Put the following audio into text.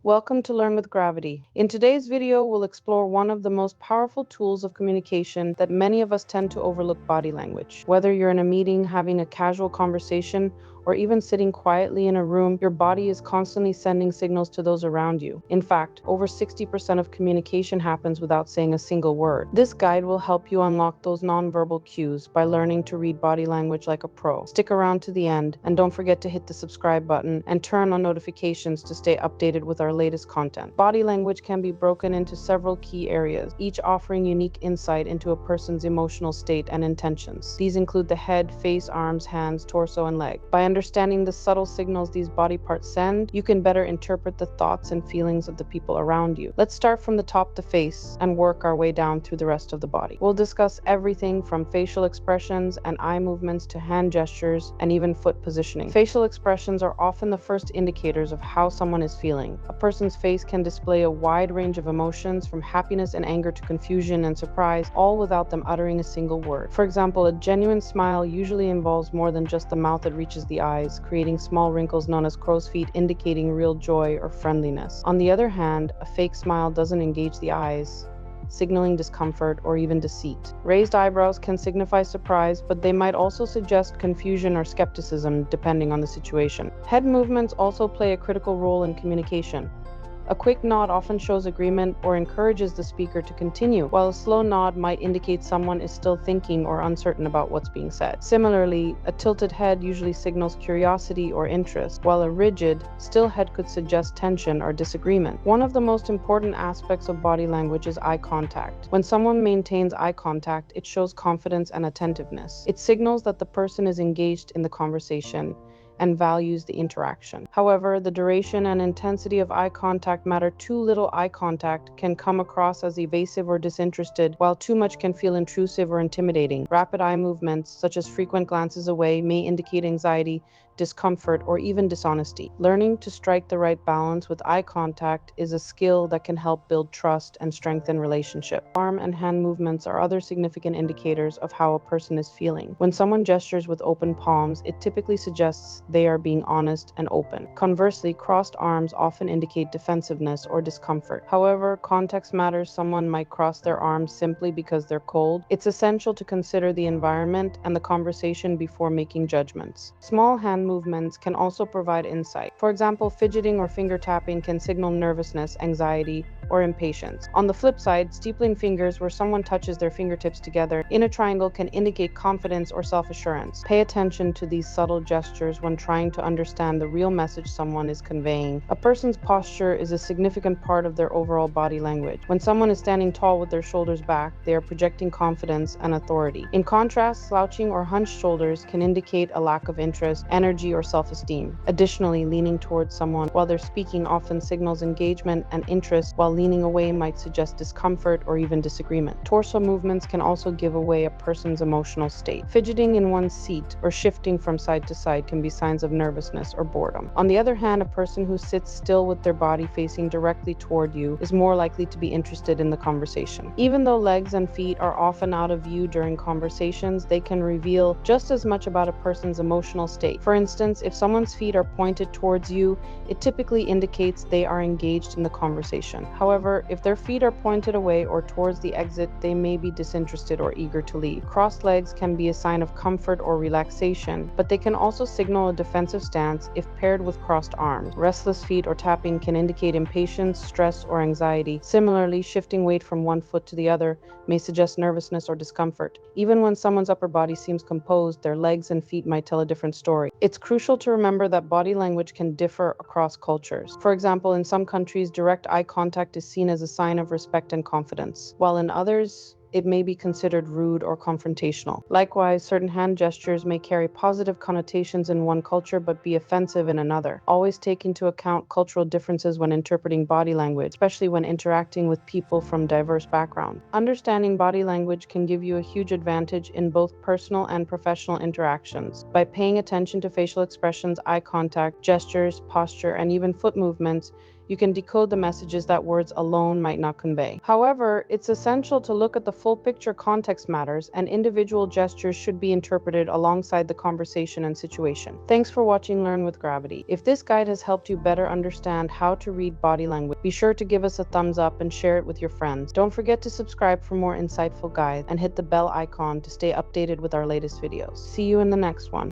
Welcome to Learn with Gravity. In today's video, we'll explore one of the most powerful tools of communication that many of us tend to overlook: body language. Whether you're in a meeting, having a casual conversation, or even sitting quietly in a room, your body is constantly sending signals to those around you. In fact, over 60% of communication happens without saying a single word. This guide will help you unlock those nonverbal cues by learning to read body language like a pro. Stick around to the end, and don't forget to hit the subscribe button and turn on notifications to stay updated with our latest content. Body language can be broken into several key areas, each offering unique insight into a person's emotional state and intentions. These include the head, face, arms, hands, torso, and leg. By understanding the subtle signals these body parts send, you can better interpret the thoughts and feelings of the people around you. Let's start from the top, the face, and work our way down through the rest of the body. We'll discuss everything from facial expressions and eye movements to hand gestures and even foot positioning. Facial expressions are often the first indicators of how someone is feeling. A person's face can display a wide range of emotions, from happiness and anger to confusion and surprise, all without them uttering a single word. For example, a genuine smile usually involves more than just the mouth that reaches the eyes, creating small wrinkles known as crow's feet, indicating real joy or friendliness. On the other hand, a fake smile doesn't engage the eyes, signaling discomfort or even deceit. Raised eyebrows can signify surprise, but they might also suggest confusion or skepticism, depending on the situation. Head movements also play a critical role in communication. A quick nod often shows agreement or encourages the speaker to continue, while a slow nod might indicate someone is still thinking or uncertain about what's being said. Similarly, a tilted head usually signals curiosity or interest, while a rigid, still head could suggest tension or disagreement. One of the most important aspects of body language is eye contact. When someone maintains eye contact, it shows confidence and attentiveness. It signals that the person is engaged in the conversation and values the interaction. However, the duration and intensity of eye contact matter. Too little eye contact can come across as evasive or disinterested, while too much can feel intrusive or intimidating. Rapid eye movements, such as frequent glances away, may indicate anxiety, discomfort, or even dishonesty. Learning to strike the right balance with eye contact is a skill that can help build trust and strengthen relationships. Arm and hand movements are other significant indicators of how a person is feeling. When someone gestures with open palms, it typically suggests they are being honest and open. Conversely, crossed arms often indicate defensiveness or discomfort. However, context matters. Someone might cross their arms simply because they're cold. It's essential to consider the environment and the conversation before making judgments. Small hand movements can also provide insight. For example, fidgeting or finger tapping can signal nervousness, anxiety, or impatience. On the flip side, steepling fingers, where someone touches their fingertips together in a triangle, can indicate confidence or self-assurance. Pay attention to these subtle gestures when trying to understand the real message someone is conveying. A person's posture is a significant part of their overall body language. When someone is standing tall with their shoulders back, they are projecting confidence and authority. In contrast, slouching or hunched shoulders can indicate a lack of interest, energy, or self-esteem. Additionally, leaning towards someone while they're speaking often signals engagement and interest, while leaning away might suggest discomfort or even disagreement. Torso movements can also give away a person's emotional state. Fidgeting in one's seat or shifting from side to side can be signs of nervousness or boredom. On the other hand, a person who sits still with their body facing directly toward you is more likely to be interested in the conversation. Even though legs and feet are often out of view during conversations, they can reveal just as much about a person's emotional state. For instance, if someone's feet are pointed towards you, it typically indicates they are engaged in the conversation. However, if their feet are pointed away or towards the exit, they may be disinterested or eager to leave. Crossed legs can be a sign of comfort or relaxation, but they can also signal a defensive stance if paired with crossed arms. Restless feet or tapping can indicate impatience, stress, or anxiety. Similarly, shifting weight from one foot to the other may suggest nervousness or discomfort. Even when someone's upper body seems composed, their legs and feet might tell a different story. It's crucial to remember that body language can differ across cultures. For example, in some countries, direct eye contact is seen as a sign of respect and confidence, while in others, it may be considered rude or confrontational. Likewise, certain hand gestures may carry positive connotations in one culture but be offensive in another. Always take into account cultural differences when interpreting body language, especially when interacting with people from diverse backgrounds. Understanding body language can give you a huge advantage in both personal and professional interactions. By paying attention to facial expressions, eye contact, gestures, posture, and even foot movements, you can decode the messages that words alone might not convey. However, it's essential to look at the full picture. Context matters, and individual gestures should be interpreted alongside the conversation and situation. Thanks for watching Learn with Gravity. If this guide has helped you better understand how to read body language, be sure to give us a thumbs up and share it with your friends. Don't forget to subscribe for more insightful guides and hit the bell icon to stay updated with our latest videos. See you in the next one.